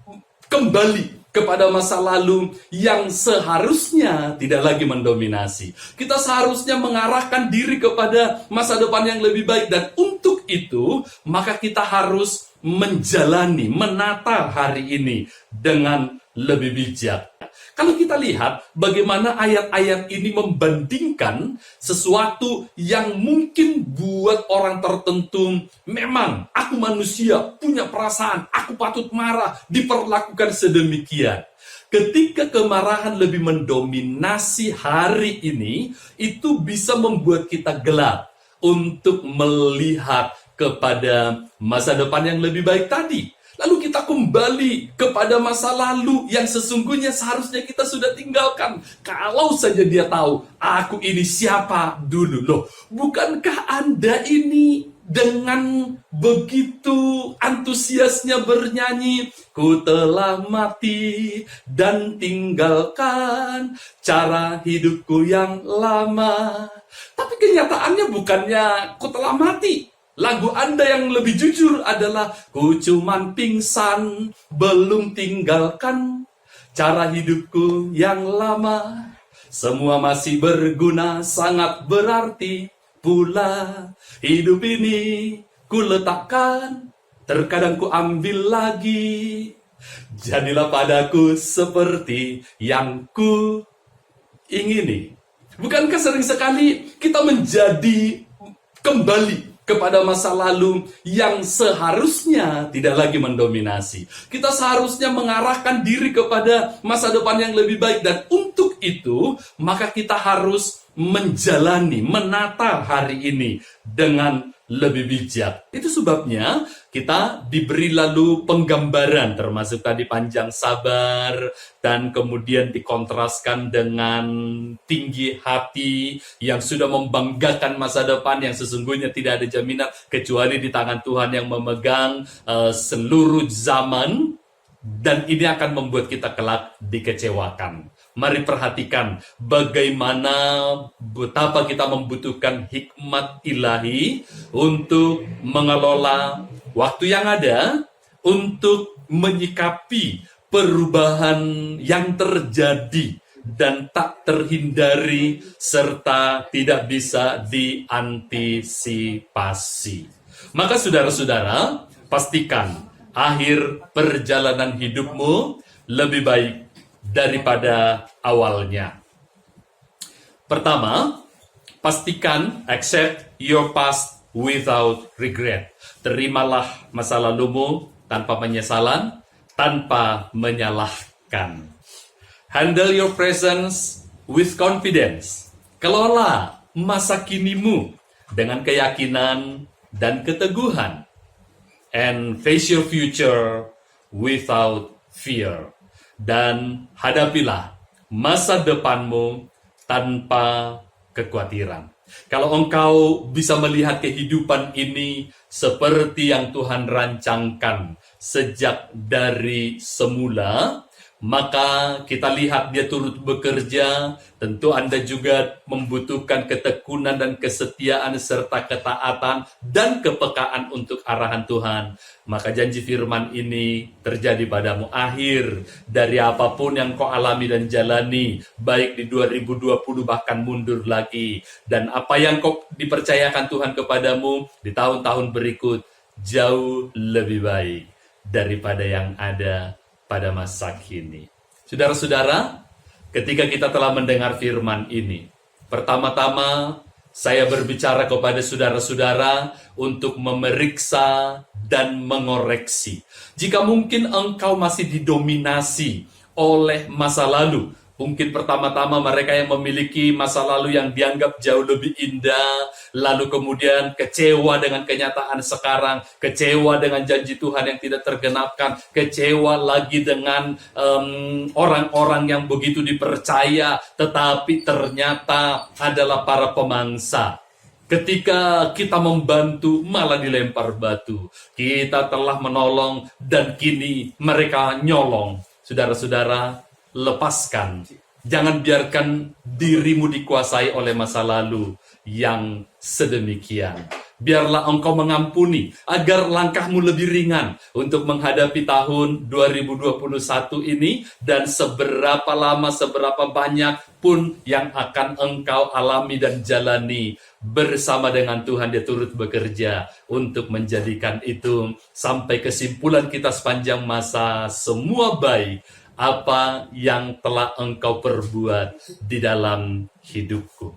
kembali kepada masa lalu yang seharusnya tidak lagi mendominasi. Kita seharusnya mengarahkan diri kepada masa depan yang lebih baik. Dan untuk itu, maka kita harus menjalani, menata hari ini dengan lebih bijak. Kalau kita lihat bagaimana ayat-ayat ini membandingkan sesuatu yang mungkin buat orang tertentu, memang aku manusia, punya perasaan, aku patut marah, diperlakukan sedemikian. Ketika kemarahan lebih mendominasi hari ini, itu bisa membuat kita gelap untuk melihat kepada masa depan yang lebih baik tadi. Lalu kita kembali kepada masa lalu yang sesungguhnya seharusnya kita sudah tinggalkan. Kalau saja dia tahu, aku ini siapa dulu. Loh, bukankah Anda ini dengan begitu antusiasnya bernyanyi, ku telah mati dan tinggalkan cara hidupku yang lama. Tapi kenyataannya bukannya ku telah mati. Lagu Anda yang lebih jujur adalah ku cuman pingsan, belum tinggalkan cara hidupku yang lama. Semua masih berguna, sangat berarti pula. Hidup ini ku letakkan, terkadang ku ambil lagi. Jadilah padaku seperti yang ku ingini. Bukankah sering sekali kita menjadi kembali kepada masa lalu yang seharusnya tidak lagi mendominasi. Kita seharusnya mengarahkan diri kepada masa depan yang lebih baik. Dan untuk itu, maka kita harus menjalani, menata hari ini dengan lebih bijak. Itu sebabnya kita diberi lalu penggambaran, termasuk tadi panjang sabar, dan kemudian dikontraskan dengan tinggi hati yang sudah membanggakan masa depan yang sesungguhnya tidak ada jaminan kecuali di tangan Tuhan yang memegang seluruh zaman, dan ini akan membuat kita kelak dikecewakan. Mari perhatikan bagaimana betapa kita membutuhkan hikmat ilahi untuk mengelola waktu yang ada, untuk menyikapi perubahan yang terjadi dan tak terhindari serta tidak bisa diantisipasi. Maka saudara-saudara, pastikan akhir perjalanan hidupmu lebih baik daripada awalnya. Pertama, pastikan accept your past without regret. Terimalah masa lalumu tanpa penyesalan, tanpa menyalahkan. Handle your presence with confidence. Kelola masa kinimu dengan keyakinan dan keteguhan. And face your future without fear. Dan hadapilah masa depanmu tanpa kekhawatiran. Kalau engkau bisa melihat kehidupan ini seperti yang Tuhan rancangkan sejak dari semula, maka kita lihat dia turut bekerja. Tentu Anda juga membutuhkan ketekunan dan kesetiaan serta ketaatan dan kepekaan untuk arahan Tuhan. Maka janji firman ini terjadi padamu. Akhir dari apapun yang kau alami dan jalani, baik di 2020 bahkan mundur lagi. Dan apa yang kau dipercayakan Tuhan kepadamu di tahun-tahun berikut jauh lebih baik daripada yang ada pada masa kini. Saudara-saudara, ketika kita telah mendengar firman ini, pertama-tama saya berbicara kepada saudara-saudara untuk memeriksa dan mengoreksi. Jika mungkin engkau masih didominasi oleh masa lalu, mungkin pertama-tama mereka yang memiliki masa lalu yang dianggap jauh lebih indah, lalu kemudian kecewa dengan kenyataan sekarang, kecewa dengan janji Tuhan yang tidak tergenapkan, kecewa lagi dengan orang-orang yang begitu dipercaya, tetapi ternyata adalah para pemangsa. Ketika kita membantu malah dilempar batu. Kita telah menolong dan kini mereka nyolong. Saudara-saudara, lepaskan. Jangan biarkan dirimu dikuasai oleh masa lalu yang sedemikian. Biarlah engkau mengampuni agar langkahmu lebih ringan untuk menghadapi tahun 2021 ini, dan seberapa lama, seberapa banyak pun yang akan engkau alami dan jalani bersama dengan Tuhan. Dia turut bekerja untuk menjadikan itu sampai kesimpulan kita sepanjang masa semua baik apa yang telah engkau perbuat di dalam hidupku.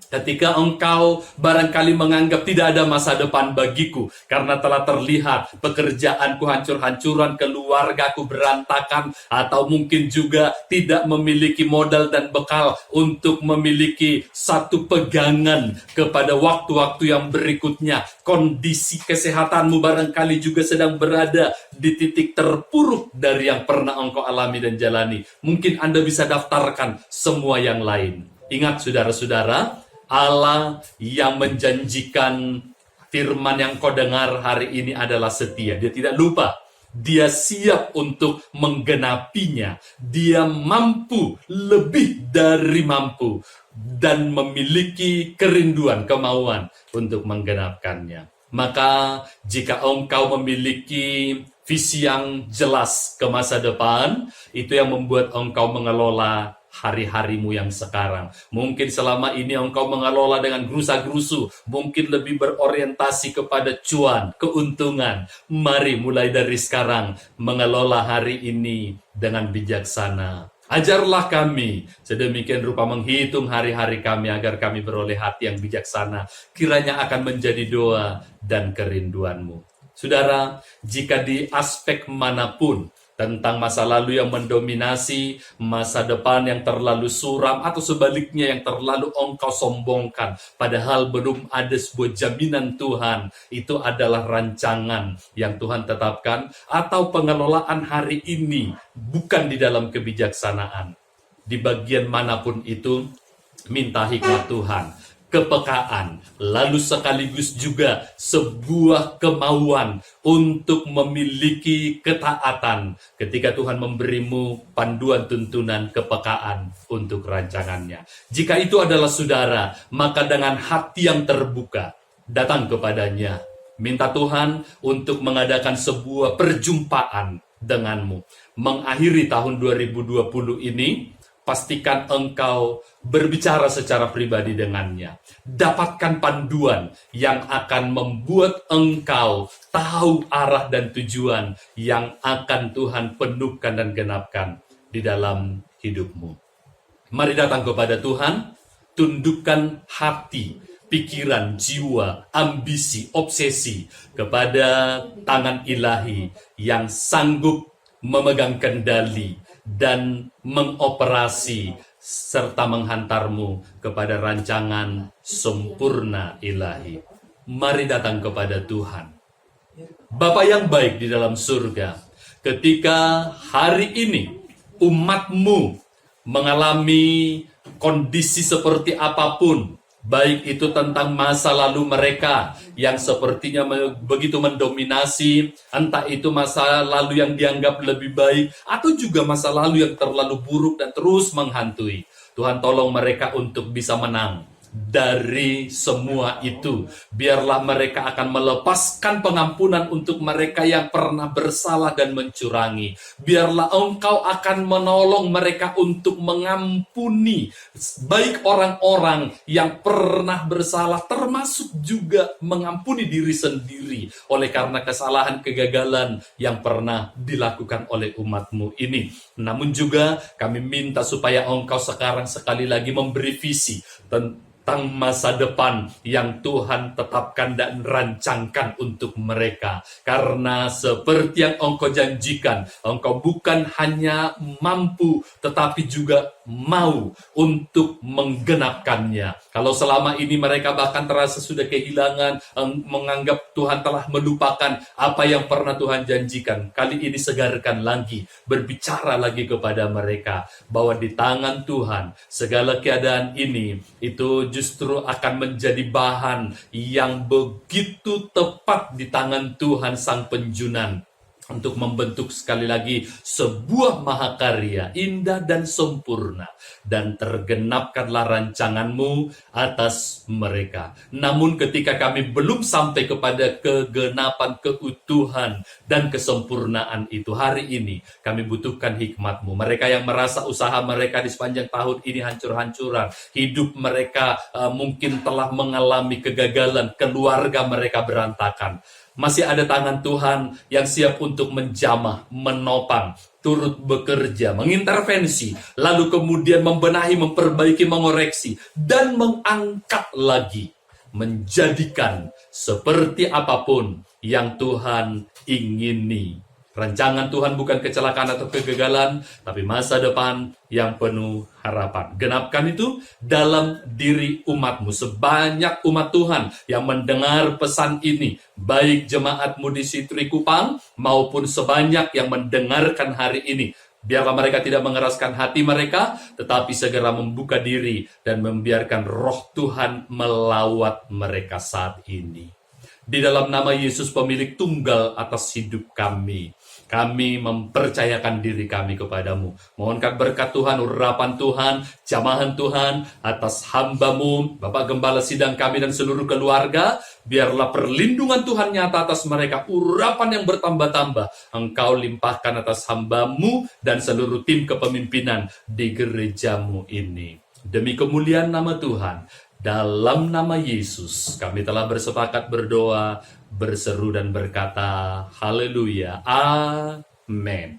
Ketika engkau barangkali menganggap tidak ada masa depan bagiku karena telah terlihat pekerjaanku hancur-hancuran, keluargaku berantakan, atau mungkin juga tidak memiliki modal dan bekal untuk memiliki satu pegangan kepada waktu-waktu yang berikutnya. Kondisi kesehatanmu barangkali juga sedang berada di titik terpuruk dari yang pernah engkau alami dan jalani. Mungkin Anda bisa daftarkan semua yang lain. Ingat saudara-saudara, Allah yang menjanjikan firman yang kau dengar hari ini adalah setia. Dia tidak lupa. Dia siap untuk menggenapinya. Dia mampu, lebih dari mampu, dan memiliki kerinduan, kemauan untuk menggenapkannya. Maka jika engkau memiliki visi yang jelas ke masa depan, itu yang membuat engkau mengelola hari-harimu yang sekarang. Mungkin selama ini engkau mengelola dengan gerusa-gerusu, mungkin lebih berorientasi kepada cuan, keuntungan. Mari mulai dari sekarang mengelola hari ini dengan bijaksana. Ajarlah kami sedemikian rupa menghitung hari-hari kami agar kami beroleh hati yang bijaksana. Kiranya akan menjadi doa dan kerinduanmu. Saudara, jika di aspek manapun tentang masa lalu yang mendominasi, masa depan yang terlalu suram, atau sebaliknya yang terlalu engkau sombongkan, padahal belum ada sebuah jaminan Tuhan, itu adalah rancangan yang Tuhan tetapkan, atau pengelolaan hari ini bukan di dalam kebijaksanaan. Di bagian manapun itu, minta hikmat Tuhan, kepekaan, lalu sekaligus juga sebuah kemauan untuk memiliki ketaatan ketika Tuhan memberimu panduan tuntunan kepekaan untuk rancangannya. Jika itu adalah saudara, maka dengan hati yang terbuka, datang kepadanya. Minta Tuhan untuk mengadakan sebuah perjumpaan denganmu. Mengakhiri tahun 2020 ini, pastikan engkau berbicara secara pribadi dengannya. Dapatkan panduan yang akan membuat engkau tahu arah dan tujuan yang akan Tuhan penuhkan dan genapkan di dalam hidupmu. Mari datang kepada Tuhan, tundukkan hati, pikiran, jiwa, ambisi, obsesi kepada tangan ilahi yang sanggup memegang kendali dan mengoperasi serta menghantarmu kepada rancangan sempurna ilahi. Mari datang kepada Tuhan. Bapa yang baik di dalam surga, ketika hari ini umatmu mengalami kondisi seperti apapun, baik itu tentang masa lalu mereka yang sepertinya begitu mendominasi, entah itu masa lalu yang dianggap lebih baik, atau juga masa lalu yang terlalu buruk dan terus menghantui. Tuhan tolong mereka untuk bisa menang dari semua itu. Biarlah mereka akan melepaskan pengampunan untuk mereka yang pernah bersalah dan mencurangi. Biarlah Engkau akan menolong mereka untuk mengampuni baik orang-orang yang pernah bersalah, termasuk juga mengampuni diri sendiri oleh karena kesalahan kegagalan yang pernah dilakukan oleh umatmu ini. Namun juga kami minta supaya Engkau sekarang sekali lagi memberi visi tentang masa depan yang Tuhan tetapkan dan rancangkan untuk mereka. Karena seperti yang Engkau janjikan, Engkau bukan hanya mampu tetapi juga mau untuk menggenapkannya. Kalau selama ini mereka bahkan terasa sudah kehilangan, menganggap Tuhan telah melupakan apa yang pernah Tuhan janjikan, kali ini segarkan lagi, berbicara lagi kepada mereka bahwa di tangan Tuhan segala keadaan ini itu justru akan menjadi bahan yang begitu tepat di tangan Tuhan Sang Penjunan untuk membentuk sekali lagi sebuah mahakarya indah dan sempurna, dan tergenapkanlah rancanganmu atas mereka. Namun ketika kami belum sampai kepada kegenapan, keutuhan, dan kesempurnaan itu, hari ini kami butuhkan hikmat-Mu. Mereka yang merasa usaha mereka di sepanjang tahun ini hancur-hancuran, hidup mereka mungkin telah mengalami kegagalan, keluarga mereka berantakan, masih ada tangan Tuhan yang siap untuk menjamah, menopang, turut bekerja, mengintervensi, lalu kemudian membenahi, memperbaiki, mengoreksi, dan mengangkat lagi, menjadikan seperti apapun yang Tuhan ingini. Rancangan Tuhan bukan kecelakaan atau kegagalan, tapi masa depan yang penuh harapan. Genapkan itu dalam diri umat-Mu. Sebanyak umat Tuhan yang mendengar pesan ini, baik jemaat-Mu di Sitri Kupang maupun sebanyak yang mendengarkan hari ini, biarlah mereka tidak mengeraskan hati mereka, tetapi segera membuka diri dan membiarkan roh Tuhan melawat mereka saat ini. Di dalam nama Yesus, pemilik tunggal atas hidup kami, kami mempercayakan diri kami kepadamu. Mohonkan berkat Tuhan, urapan Tuhan, jamahan Tuhan atas hamba-Mu, Bapak Gembala Sidang kami dan seluruh keluarga. Biarlah perlindungan Tuhan nyata atas mereka, urapan yang bertambah-tambah Engkau limpahkan atas hamba-Mu dan seluruh tim kepemimpinan di gereja-Mu ini. Demi kemuliaan nama Tuhan, dalam nama Yesus kami telah bersepakat berdoa, berseru dan berkata, haleluya, amin.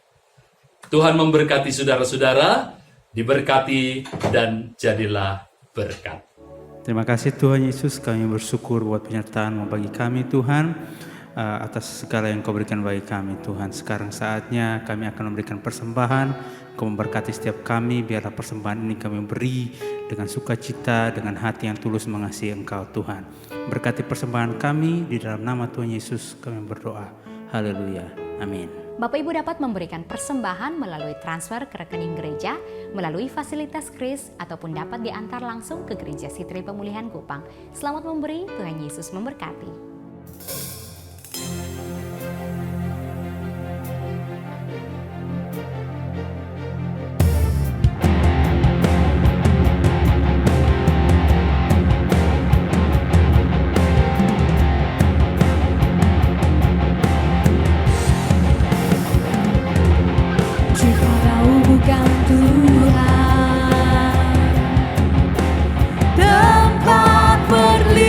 Tuhan memberkati saudara-saudara, diberkati dan jadilah berkat. Terima kasih Tuhan Yesus, kami bersyukur buat penyertaan-Mu bagi kami Tuhan, atas segala yang Kau berikan bagi kami Tuhan. Sekarang saatnya kami akan memberikan persembahan. Kau memberkati setiap kami, biarlah persembahan ini kami beri dengan sukacita, dengan hati yang tulus mengasihi Engkau Tuhan. Berkati persembahan kami, di dalam nama Tuhan Yesus kami berdoa. Haleluya, amin. Bapak Ibu dapat memberikan persembahan melalui transfer ke rekening gereja, melalui fasilitas kris, ataupun dapat diantar langsung ke Gereja Sitri Pemulihan Kupang. Selamat memberi, Tuhan Yesus memberkati. Tempat berlindung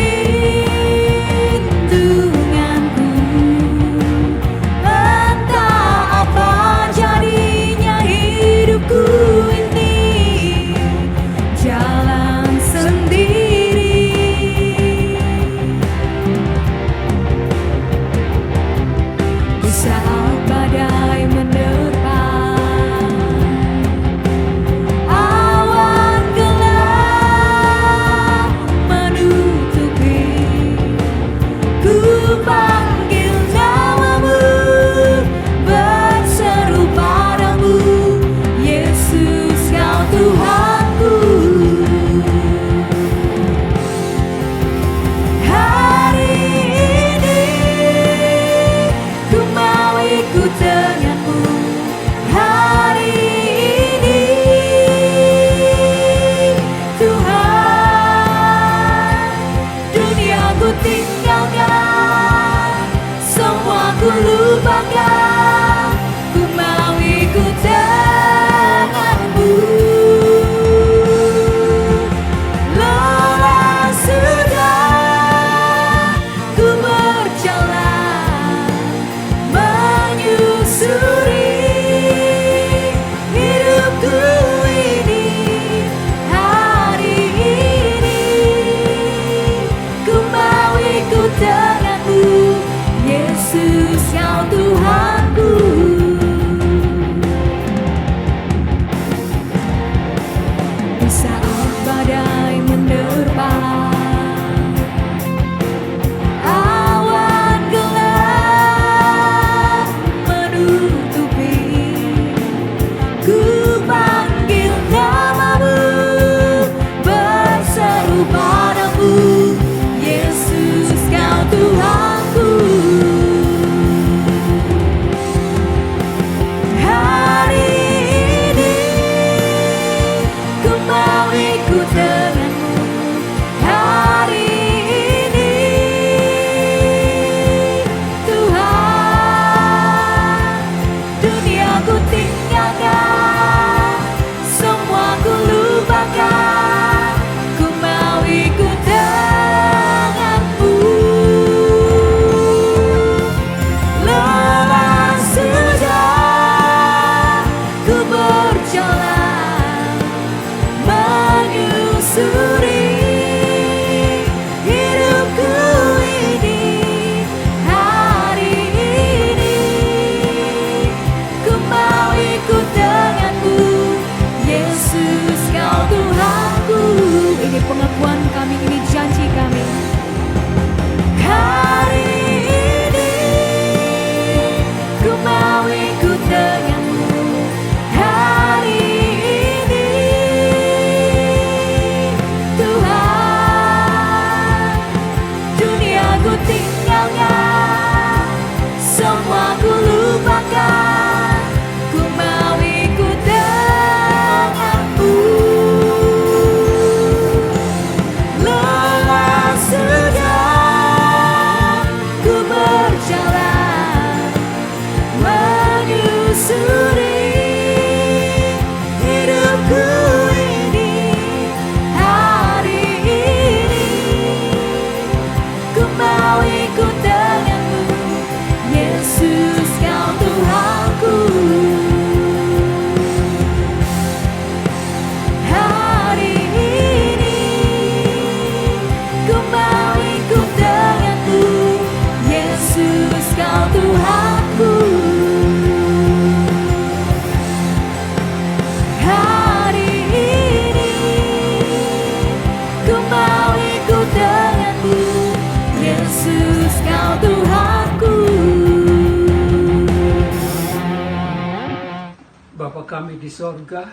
kami di sorga,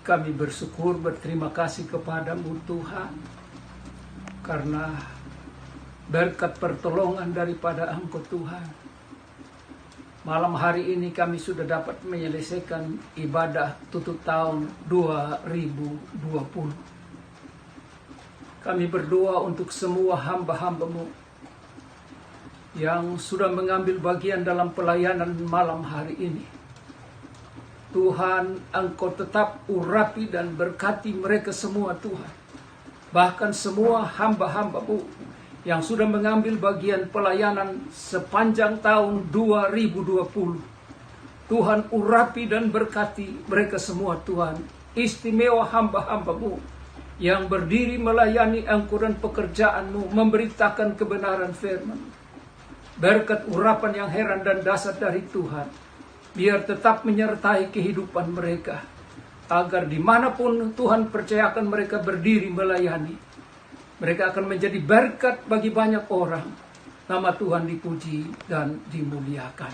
kami bersyukur, berterima kasih kepadamu Tuhan, karena berkat pertolongan daripada Engkau Tuhan. Malam hari ini kami sudah dapat menyelesaikan ibadah tutup tahun 2020. Kami berdoa untuk semua hamba-hamba-Mu yang sudah mengambil bagian dalam pelayanan malam hari ini. Tuhan, Engkau tetap urapi dan berkati mereka semua Tuhan. Bahkan semua hamba-hamba-Mu yang sudah mengambil bagian pelayanan sepanjang tahun 2020. Tuhan urapi dan berkati mereka semua Tuhan. Istimewa hamba-hamba-Mu yang berdiri melayani Engkau dan pekerjaan-Mu, memberitakan kebenaran firman. Berkat urapan yang heran dan dahsyat dari Tuhan, biar tetap menyertai kehidupan mereka, agar dimanapun Tuhan percayakan mereka berdiri melayani, mereka akan menjadi berkat bagi banyak orang. Nama Tuhan dipuji dan dimuliakan.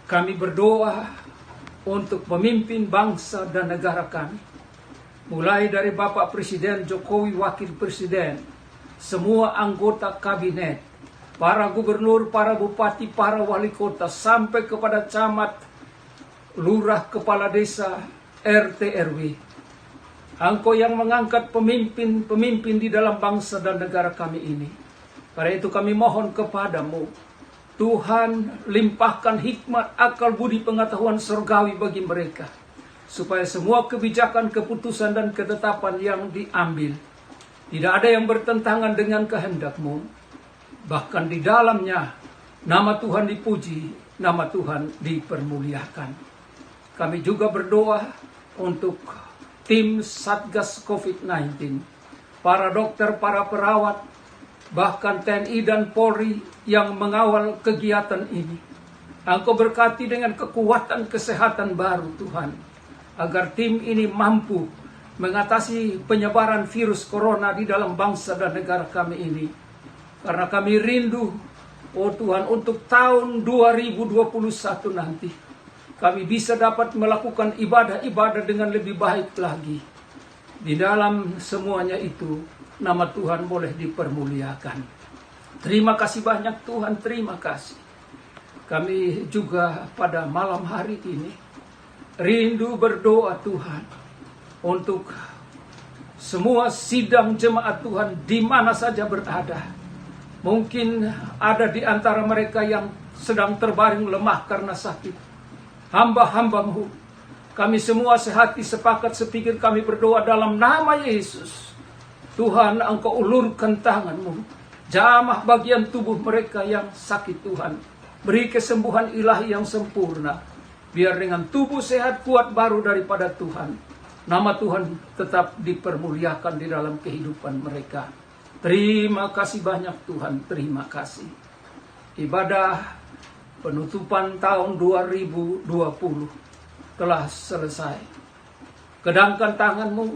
Kami berdoa untuk pemimpin bangsa dan negara kami, mulai dari Bapak Presiden Jokowi, Wakil Presiden, semua anggota kabinet, para gubernur, para bupati, para wali kota, sampai kepada camat, lurah, kepala desa, RT, RW. Engkau yang mengangkat pemimpin-pemimpin di dalam bangsa dan negara kami ini. Karena itu kami mohon kepadamu, Tuhan, limpahkan hikmat, akal, budi, pengetahuan surgawi bagi mereka, supaya semua kebijakan, keputusan, dan ketetapan yang diambil tidak ada yang bertentangan dengan kehendak-Mu. Bahkan di dalamnya nama Tuhan dipuji, nama Tuhan dipermuliakan. Kami juga berdoa untuk tim Satgas COVID-19, para dokter, para perawat, bahkan TNI dan Polri yang mengawal kegiatan ini. Engkau berkati dengan kekuatan kesehatan baru Tuhan, agar tim ini mampu mengatasi penyebaran virus corona di dalam bangsa dan negara kami ini. Karena kami rindu, oh Tuhan, untuk tahun 2021 nanti, kami bisa dapat melakukan ibadah-ibadah dengan lebih baik lagi. Di dalam semuanya itu, nama Tuhan boleh dipermuliakan. Terima kasih banyak Tuhan, terima kasih. Kami juga pada malam hari ini, rindu berdoa Tuhan, untuk semua sidang jemaat Tuhan di mana saja berada. Mungkin ada di antara mereka yang sedang terbaring lemah karena sakit. Hamba-hamba-Mu, kami semua sehati, sepakat, sepikir, kami berdoa dalam nama Yesus. Tuhan, Engkau ulurkan tangan-Mu, jamah bagian tubuh mereka yang sakit Tuhan. Beri kesembuhan ilahi yang sempurna. Biar dengan tubuh sehat kuat baru daripada Tuhan, nama Tuhan tetap dipermuliakan di dalam kehidupan mereka. Terima kasih banyak Tuhan, terima kasih. Ibadah penutupan tahun 2020 telah selesai. Kedangkan tangan-Mu,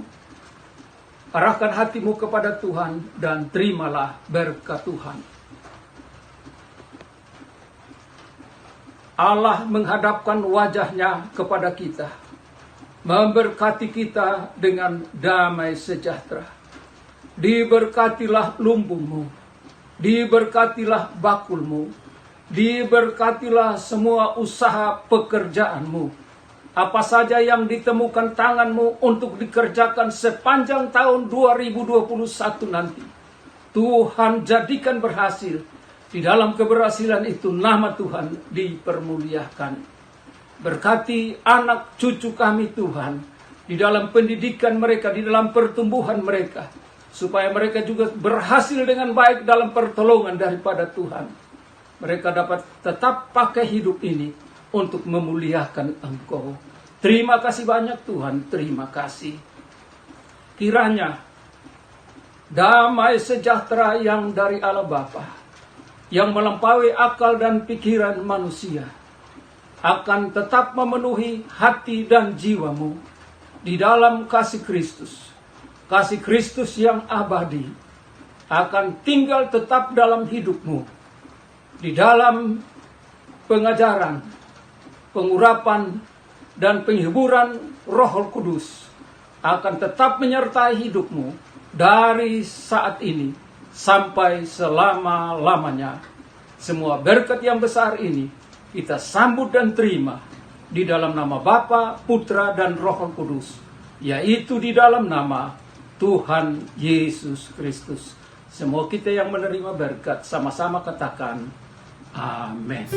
arahkan hati-Mu kepada Tuhan, dan terimalah berkat Tuhan. Allah menghadapkan wajahnya kepada kita, memberkati kita dengan damai sejahtera. Diberkatilah lumbungmu, diberkatilah bakulmu, diberkatilah semua usaha pekerjaanmu. Apa saja yang ditemukan tanganmu untuk dikerjakan sepanjang tahun 2021 nanti, Tuhan jadikan berhasil. Di dalam keberhasilan itu nama Tuhan dipermuliakan. Berkati anak cucu kami Tuhan, di dalam pendidikan mereka, di dalam pertumbuhan mereka, supaya mereka juga berhasil dengan baik dalam pertolongan daripada Tuhan. Mereka dapat tetap pakai hidup ini untuk memuliakan Engkau. Terima kasih banyak Tuhan, terima kasih. Kiranya damai sejahtera yang dari Allah Bapa, yang melampaui akal dan pikiran manusia, akan tetap memenuhi hati dan jiwamu di dalam kasih Kristus. Kasih Kristus yang abadi akan tinggal tetap dalam hidupmu, di dalam pengajaran, pengurapan, dan penghiburan Roh Kudus akan tetap menyertai hidupmu dari saat ini sampai selama-lamanya. Semua berkat yang besar ini kita sambut dan terima di dalam nama Bapa, Putra, dan Roh Kudus, yaitu di dalam nama Tuhan Yesus Kristus. Semua kita yang menerima berkat sama-sama katakan amin.